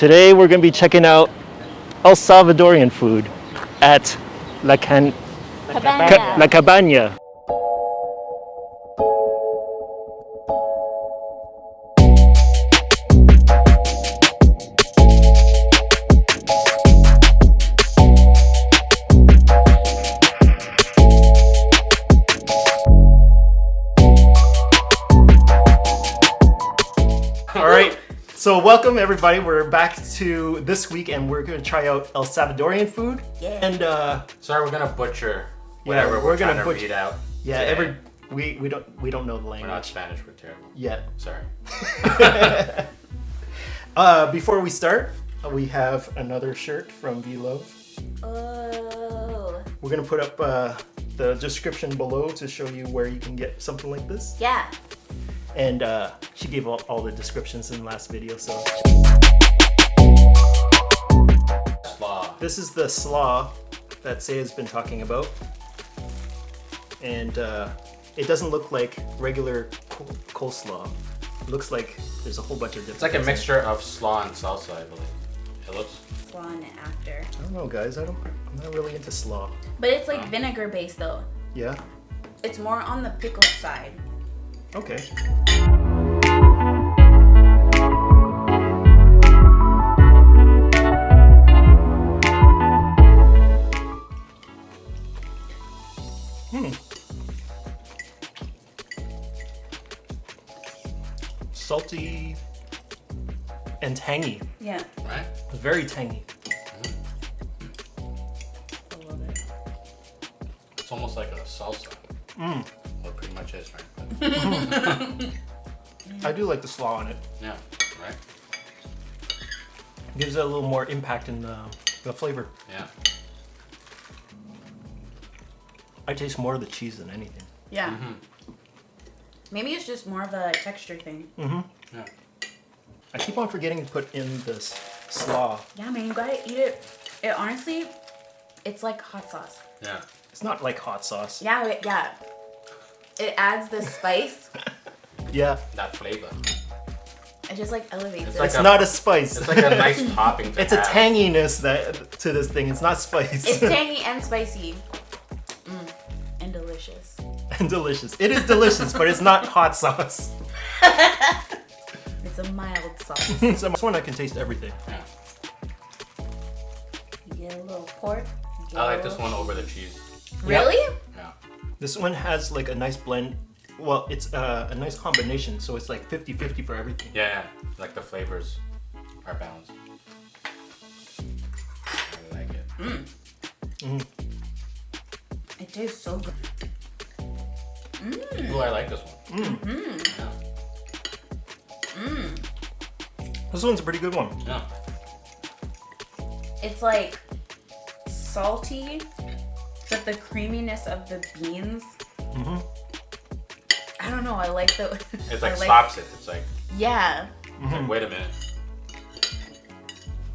Today we're going to be checking out El Salvadorian food at Cabaña. La Cabaña. All right. So welcome everybody. We're back to this week and we're going to try out El Salvadorian food. Yeah. And sorry, we're gonna butcher whatever we're gonna read out. Yeah, today. we don't know the language. We're not Spanish, we're terrible. Yet. Sorry. Before we start, we have another shirt from V-Love. Oh. We're gonna put up the description below to show you where you can get something like this. Yeah. And she gave all the descriptions in the last video, so. Slaw. This is the slaw that Say has been talking about. And it doesn't look like regular coleslaw. It looks like there's a whole bunch of different. It's like a mixture of slaw and salsa, I believe. It looks. Slaw and after. I don't know, guys. I'm not really into slaw. But it's like vinegar based though. Yeah? It's more on the pickle side. Okay. Salty and tangy. Yeah. Right? Very tangy. I love it. It's almost like a salsa. Mm. Well, it pretty much is, right? I do like the slaw on it. Yeah, right? Gives it a little more impact in the flavor. Yeah. I taste more of the cheese than anything. Yeah. Mm-hmm. Maybe it's just more of a texture thing. Mm-hmm. Yeah. I keep on forgetting to put in this slaw. Yeah, man, you gotta eat it. It honestly, it's like hot sauce. Yeah. It's not like hot sauce. Yeah, yeah. It adds the spice. Yeah. That flavor. It just like elevates It's it. like It's not a spice. It's like a nice topping to It's a have. tanginess to this thing. It's not spice. It's tangy and spicy. And delicious. And delicious. It is delicious, but it's not hot sauce. It's a mild sauce. So this one I can taste everything. Yeah. You get a little pork. I like this one over the cheese. Really? Yeah. This one has like a nice blend. Well, it's a nice combination, so it's like 50-50 for everything. Yeah, like the flavors are balanced. I really like it. It tastes so good. Ooh, I like this one. Yeah. This one's a pretty good one. Yeah. It's like salty, but the creaminess of the beans. I don't know. I like the. It's like I stops it. It's like, Yeah. it's like, wait a minute.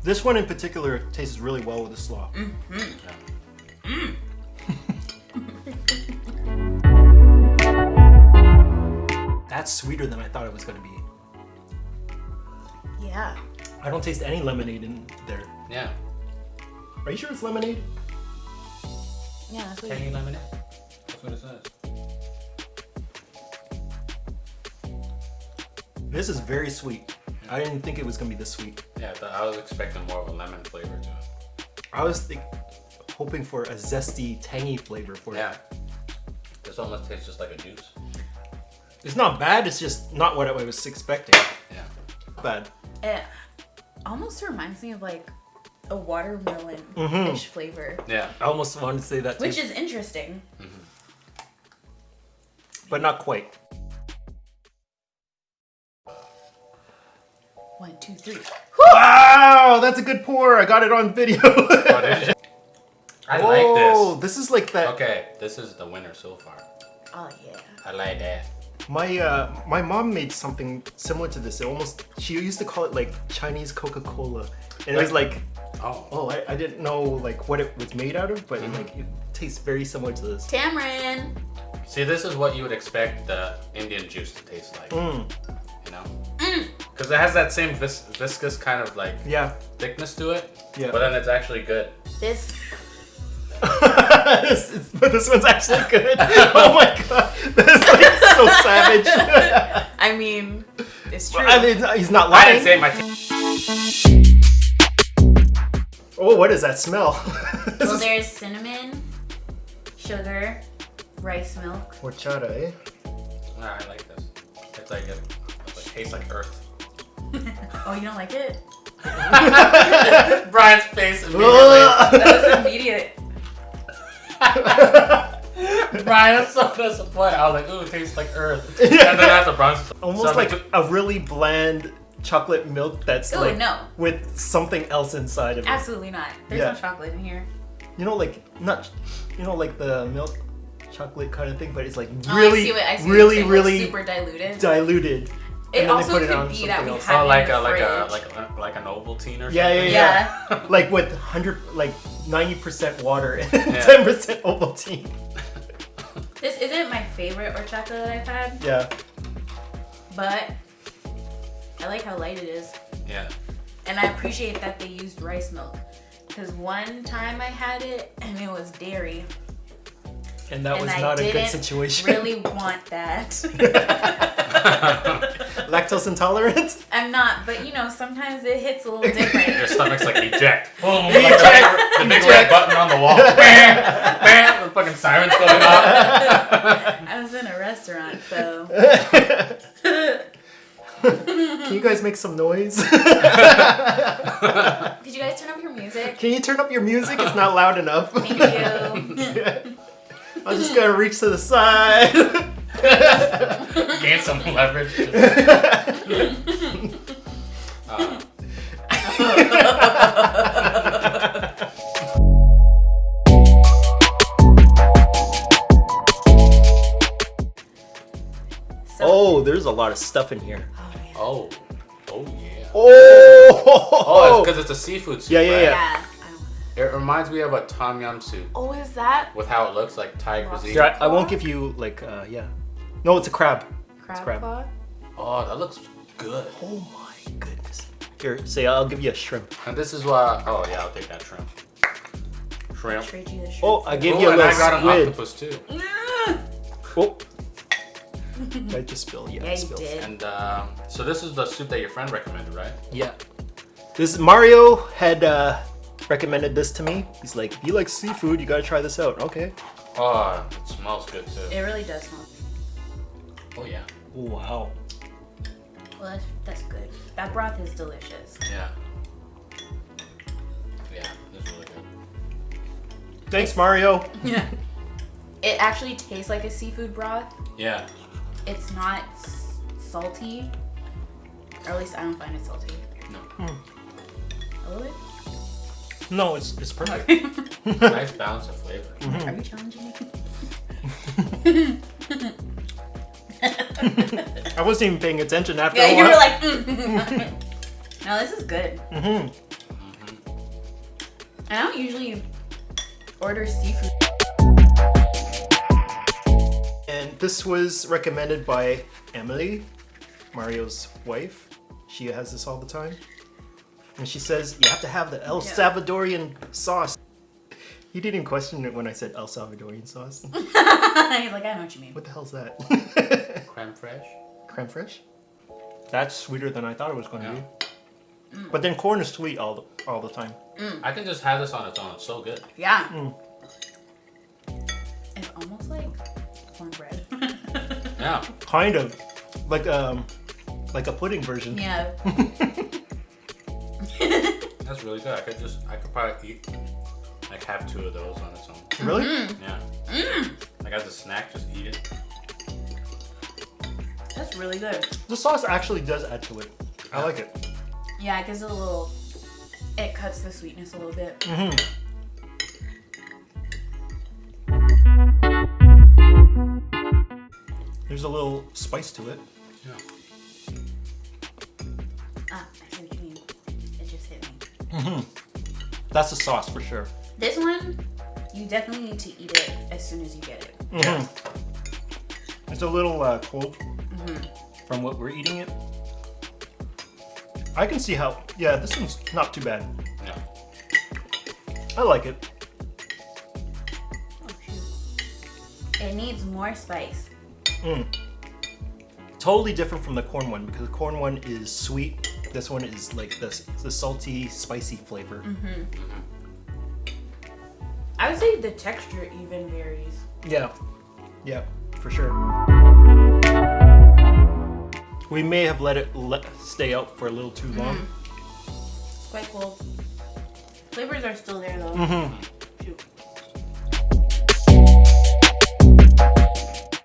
This one in particular tastes really well with the slaw. Yeah. That's sweeter than I thought it was going to be. Yeah. I don't taste any lemonade in there. Yeah. Are you sure it's lemonade? Yeah. That's what Tangy lemonade. That's what it says. This is very sweet. I didn't think it was going to be this sweet. Yeah, I was expecting more of a lemon flavor to it. I was hoping for a zesty, tangy flavor for Yeah. it. This almost tastes just like a juice. It's not bad, it's just not what I was expecting. Yeah. Bad. It almost reminds me of like a watermelon-ish flavor, Yeah. I almost wanted to say that too, which is interesting. but not quite. 1, 2, 3. Wow, that's a good pour. I got it on video. Oh, did you? I like Oh, this. this is like that. Okay, this is the winner so far. Oh yeah. I like that. My mom made something similar to this. She used to call it like Chinese Coca-Cola. And it was like, Oh. I didn't know like what it was made out of, but it tastes very similar to this. Tamarind. See, this is what you would expect the Indian juice to taste like. You know? Because it has that same viscous kind of like thickness to it. Yeah. But then it's actually good. This. But this one's actually good. Oh my god, that's like so savage. I mean, it's true. I mean, he's not lying. I didn't say my. Oh, what does that smell? Well, there's cinnamon, sugar, rice milk. Horchata, eh? Nah, I like this. It's like it tastes like earth. Oh, you don't like it? Brian's face immediately. That was immediate. Brian, I'm so disappointed. I was like, ooh, it tastes like earth. And then after Brian's almost like a really bland chocolate milk that's with something else inside of it. Absolutely not. There's no chocolate in here. You know, like like the milk chocolate kind of thing, but it's like really, really super diluted. Diluted. It also could be that we have like an Ovaltine or something. Yeah. Like with 90% water and 10% Ovaltine. This isn't my favorite horchata that I've had. Yeah. But I like how light it is. Yeah. And I appreciate that they used rice milk. Because one time I had it and it was dairy. And that was not a good situation. I really want that. Lactose intolerant? I'm not, but sometimes it hits a little different. Your stomach's like eject. Boom. Eject. The big red button on the wall. Bam! Bam! The fucking siren's going off. I was in a restaurant, so. Can you guys make some noise? Did you guys turn up your music? Can you turn up your music? It's not loud enough. Thank you. I'm just gonna reach to the side. Gain some leverage. Oh, there's a lot of stuff in here. Oh yeah. Oh, it's because it's a seafood soup. Yeah. It reminds me of a tom yum soup. Oh, is that? With how it looks like Thai cuisine. Yeah, I won't give you No, it's a crab. Crab claw? Oh, that looks good. Oh my goodness. Here, I'll give you a shrimp. And this is why. Oh yeah, I'll take that shrimp. Shrimp. Trade you the shrimp. Oh, I gave you a little I got an squid. octopus too. Oh. I just spilled. Yeah, you did. And so this is the soup that your friend recommended, right? Yeah. Mario had recommended this to me. He's like, if you like seafood, you gotta try this out. Okay. Oh, it smells good too. It really does smell. Oh yeah. Oh, wow. Well, that's good. That broth is delicious. Yeah. Yeah, it's really good. Thanks, Mario. Yeah. It actually tastes like a seafood broth. Yeah. It's not salty. Or at least I don't find it salty. No. A little bit? No, it's perfect. Nice balance of flavor. Are you challenging me? I wasn't even paying attention after Yeah, a you while. were like, No, this is good. Mm-hmm. I don't usually order seafood. And this was recommended by Emily, Mario's wife. She has this all the time. And she says, you have to have the El Salvadorian sauce. He didn't question it when I said El Salvadorian sauce. He's like, I know what you mean. What the hell's that? Creme fraiche. Creme fraiche? That's sweeter than I thought it was going to be. But then corn is sweet all the time. I can just have this on its own. It's so good. Yeah. It's almost like cornbread. Yeah. Kind of. Like a pudding version. Yeah. That's really good. I could probably eat, like have 2 of those on its own. Really? Yeah. Like as a snack, just eat it. That's really good. The sauce actually does add to it. I like it. Yeah, it gives it it cuts the sweetness a little bit. There's a little spice to it. Yeah. I see what you mean. It just hit me. That's the sauce for sure. This one, you definitely need to eat it as soon as you get it. Yeah. It's a little cold from what we're eating it. I can see how. Yeah, this one's not too bad. Yeah. I like it. Oh shoot. It needs more spice. Totally different from the corn one because the corn one is sweet. This one is like the salty, spicy flavor. I would say the texture even varies. Yeah, for sure. We may have let it stay out for a little too long. It's quite cool. Flavors are still there though. Shoot.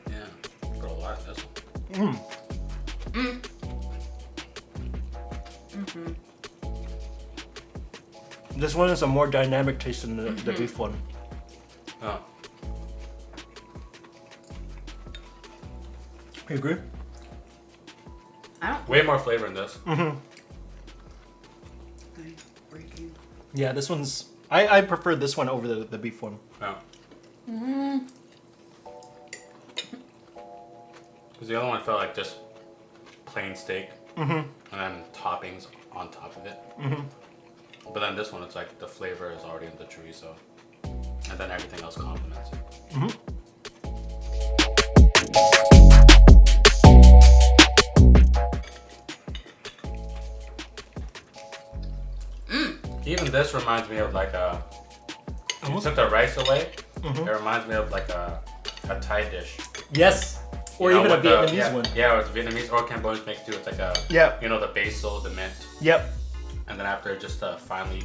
Yeah. Put a lot in this one. This one is a more dynamic taste than the beef one. Oh. You agree? I don't. Way more flavor in this. Yeah, this one's. I prefer this one over the beef one. Yeah. Because the other one felt like just plain steak. And then toppings on top of it. But then this one, it's like the flavor is already in the chorizo. And then everything else complements it. Even this reminds me of like a. You took the rice away. It reminds me of like a Thai dish. Yes. Or You know, even a with the- Vietnamese one. Yeah, or it's Vietnamese or Cambodian make too. It's like a. Yeah. You know, the basil, the mint. Yep. And then after just finely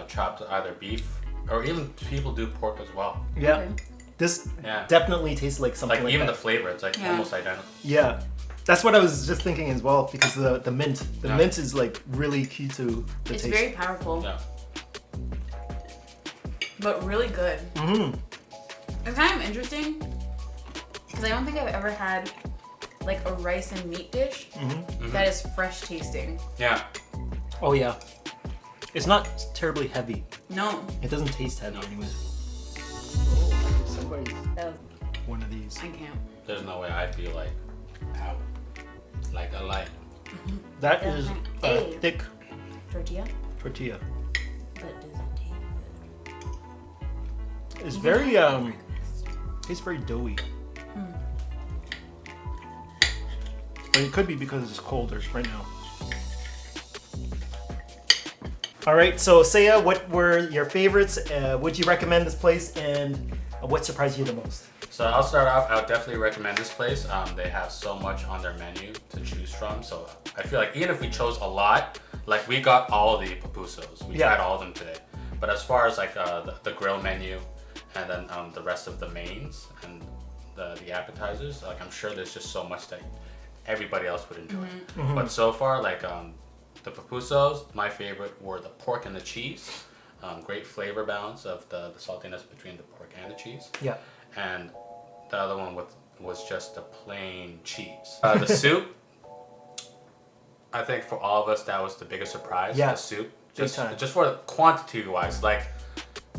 chopped either beef or even people do pork as well. Yeah. Okay. This Yeah. definitely tastes like something Like like even that. the flavor, it's like Yeah. almost identical. Yeah. That's what I was just thinking as well because the mint. The Yeah. mint is like really key to the It's taste. very powerful, Yeah. but really good. It's kind of interesting because I don't think I've ever had like a rice and meat dish that is fresh tasting. Yeah. Oh yeah. It's not terribly heavy. No, It doesn't taste heavy anyways. Somebody's that was, one of these. I can't. There's no way I'd be like, ow. Like a light. That is a Hey. thick Tortilla, tortilla. but does it taste good? It's Even very I like it's very doughy. But it could be because it's colder right now. All right, so Saya, what were your favorites? Would you recommend this place, and what surprised you the most? So I'll start off. I would definitely recommend this place. They have so much on their menu to choose from. So I feel like even if we chose a lot, like we got all the pupusos. We tried all of them today. But as far as like the grill menu, and then the rest of the mains and the appetizers, like I'm sure there's just so much that everybody else would enjoy. But so far, like the pupusos, my favorite were the pork and the cheese. Great flavor balance of the saltiness between the pork and the cheese. Yeah. And the other one was just the plain cheese. The soup, I think for all of us that was the biggest surprise. Yeah. The soup, Big time. just for the quantity wise, like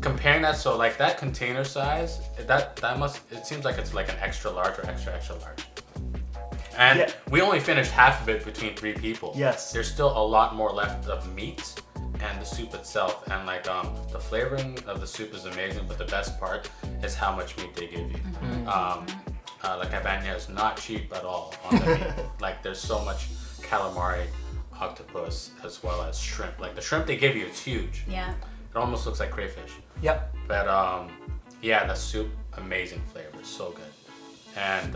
comparing that, so like that container size, it seems like it's like an extra large or extra large. And Yeah. we only finished half of it between 3 people. Yes. There's still a lot more left of meat and the soup itself, and like the flavoring of the soup is amazing, but the best part is how much meat they give you. Like Cabaña is not cheap at all on the meat. Like there's so much calamari, octopus, as well as shrimp. Like the shrimp they give you, it's huge. Yeah. It almost looks like crayfish. Yep. But yeah, the soup, amazing flavor, so good. And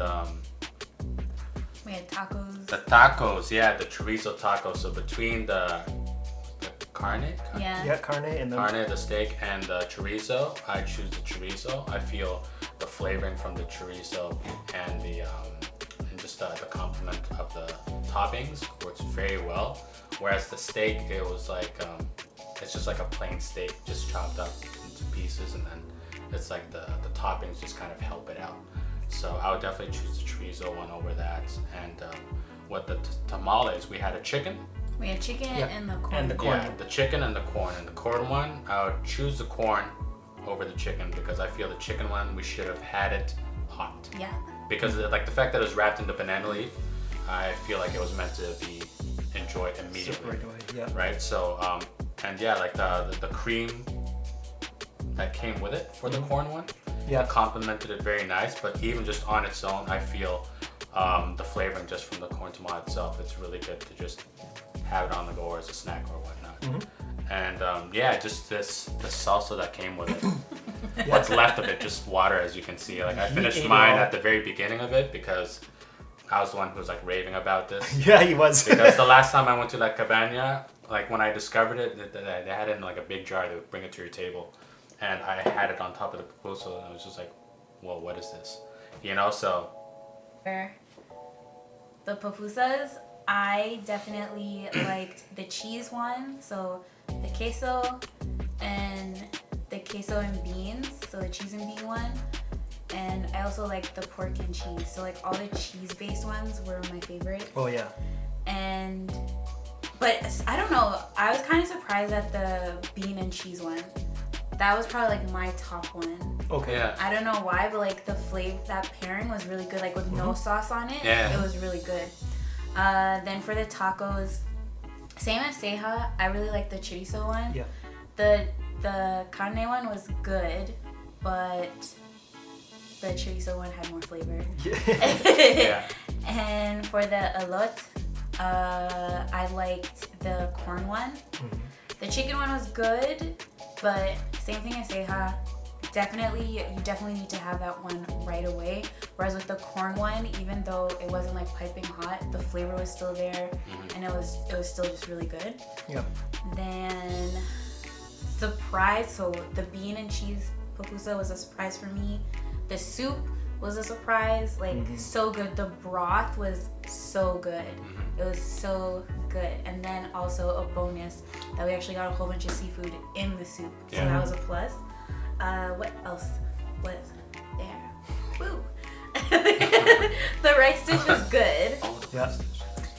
We had tacos. the tacos, yeah, the chorizo tacos. So between the carne, Yeah. Carne and then carne, the steak, and the chorizo, I choose the chorizo. I feel the flavoring from the chorizo and the and just the complement of the toppings works very well. Whereas the steak, it was like it's just like a plain steak, just chopped up into pieces, and then it's like the toppings just kind of help it out. So I would definitely choose the chorizo one over that. And what the tamales, we had a chicken. We had chicken and the corn. And the corn. Yeah, the chicken and the corn. And the corn one, I would choose the corn over the chicken because I feel the chicken one, we should have had it hot. Yeah. Because like the fact that it was wrapped in the banana leaf, I feel like it was meant to be enjoy immediately. Right away, yeah. Right? So, and yeah, like the cream that came with it for the corn one, Yeah. complemented it very nice. But even just on its own, I feel the flavoring just from the corn tamale itself, it's really good to just have it on the go or as a snack or whatnot. And yeah, just the salsa that came with it. What's left of it, just water, as you can see. Like I finished ate it mine all. at the very begining of it because I was the one who was like raving about this. Yeah, he was. Because the last time I went to La Cabaña, like when I discovered it, they had it in like a big jar. They would bring it to your table, and I had it on top of the pupusa, and I was just like, "Well, what is this?" You know? So The pupusas, I definitely liked the cheese one. So the queso and beans. So the cheese and bean one. And I also like the pork and cheese. So like all the cheese-based ones were my favorite. Oh yeah. But I don't know. I was kind of surprised at the bean and cheese one. That was probably like my top one. Okay. yeah, I don't know why, but like the flavor, that pairing was really good. Like with no sauce on it, Yeah. it was really good. Then for the tacos, same as Ceja, I really like the chorizo one. Yeah. The carne one was good, but the chorizo one had more flavor. yeah, And for the elote, I liked the corn one. The chicken one was good, but same thing as Ceja. You definitely need to have that one right away. Whereas with the corn one, even though it wasn't like piping hot, the flavor was still there, and it was still just really good. Yeah. Then surprise, so the bean and cheese pakusa was a surprise for me. The soup was a surprise, like so good. The broth was so good. It was so good. And then also a bonus that we actually got a whole bunch of seafood in the soup. So Yeah. that was a plus. What else was there? Woo! The rice dish was good. Yeah.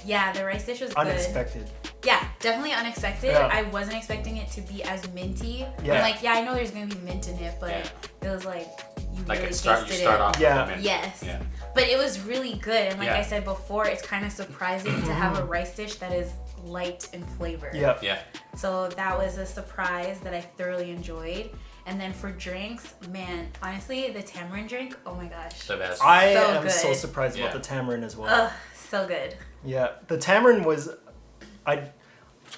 Yeah, the rice dish was good. Unexpected. Yeah, definitely unexpected. Yeah. I wasn't expecting it to be as minty. Yeah. I'm like, yeah, I know there's gonna be mint in it, but Yeah. it was like you like really you tasted start it. off Yeah. with the mint. Yes. Yeah. But it was really good, and like Yeah. I said before, it's kind of surprising to have a rice dish that is light in flavor. Yeah. Yeah. So that was a surprise that I thoroughly enjoyed. And then for drinks, man, honestly, the tamarind drink, oh my gosh. The best. I So am so good. surprised Yeah. about the tamarind as well. Ugh, so good. Yeah, the tamarind was,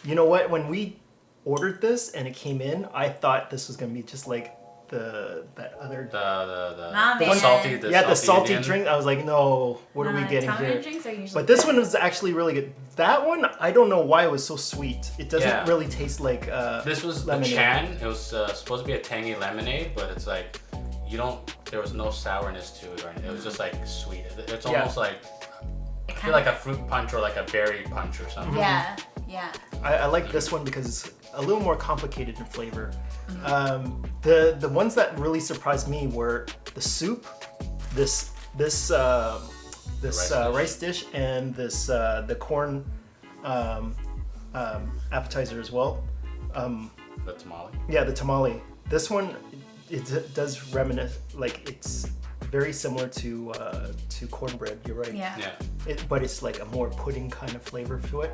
you know what? When we ordered this and it came in, I thought this was gonna be just like that other. Nah, the man. salty, The salty Indian. drink. I was like, no, what are we Nah, getting tamarind here? drinks are usually But this good. one was actually really good. That one, I don't know why it was so sweet. It doesn't Yeah. really taste like. This was lemonade. the Chan. It was supposed to be a tangy lemonade, but it's like there was no sourness to it or anything. It was just like sweet. It's Yeah. almost like I feel like a fruit punch or like a berry punch or something. Yeah, yeah. I like this one because it's a little more complicated in flavor. Mm-hmm. The ones that really surprised me were the soup, this rice dish, and this the corn appetizer as well. The tamale. Yeah, the tamale. This one it does reminisce, like it's very similar to cornbread. You're right. Yeah. Yeah. But it's like a more pudding kind of flavor to it.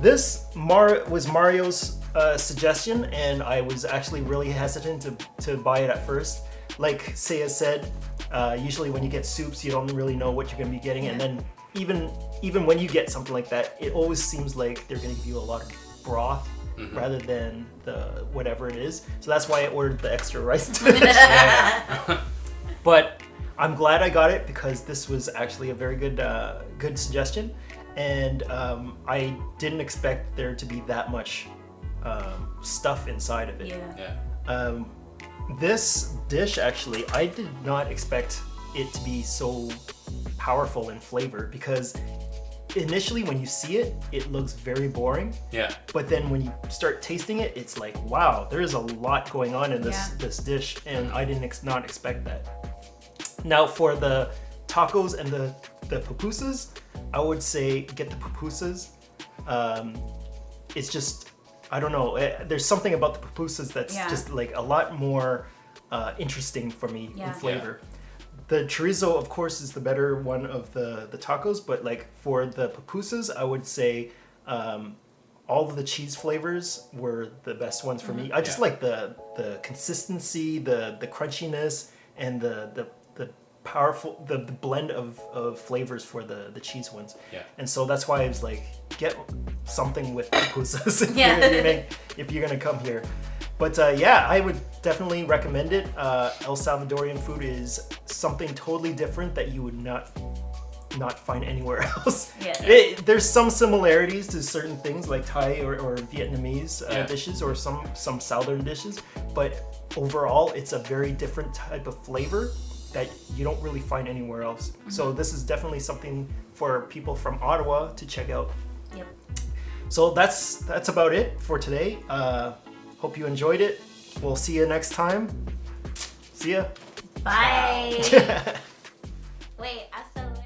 This was Mario's suggestion, and I was actually really hesitant to buy it at first. Like Saya said, usually when you get soups, you don't really know what you're going to be getting, and then even when you get something like that, it always seems like they're going to give you a lot of broth rather than the whatever it is. So that's why I ordered the extra rice dish. Yeah. But I'm glad I got it because this was actually a very good suggestion, and I didn't expect there to be that much stuff inside of it. Yeah. Yeah. This dish actually, I did not expect it to be so powerful in flavor because initially when you see it, it looks very boring. Yeah. But then when you start tasting it, it's like, wow, there is a lot going on in this dish, and I didn't not expect that. Now for the tacos and the pupusas, I would say get the pupusas. It's just, I don't know, there's something about the pupusas that's just like a lot more interesting for me in flavor. the chorizo, of course, is the better one of the tacos, but like for the pupusas, I would say all of the cheese flavors were the best ones for me. I just like the consistency, the crunchiness, and the powerful the blend of flavors for the cheese ones. Yeah. And so that's why I was like, get something with pupusas if you're gonna come here. But yeah, I would definitely recommend it. El Salvadorian food is something totally different that you would not find anywhere else. Yeah. There's some similarities to certain things like Thai or Vietnamese dishes or some southern dishes, but overall it's a very different type of flavor that you don't really find anywhere else. So this is definitely something for people from Ottawa to check out. Yep. So that's about it for today. Hope you enjoyed it. We'll see you next time. See ya. Bye. Wait.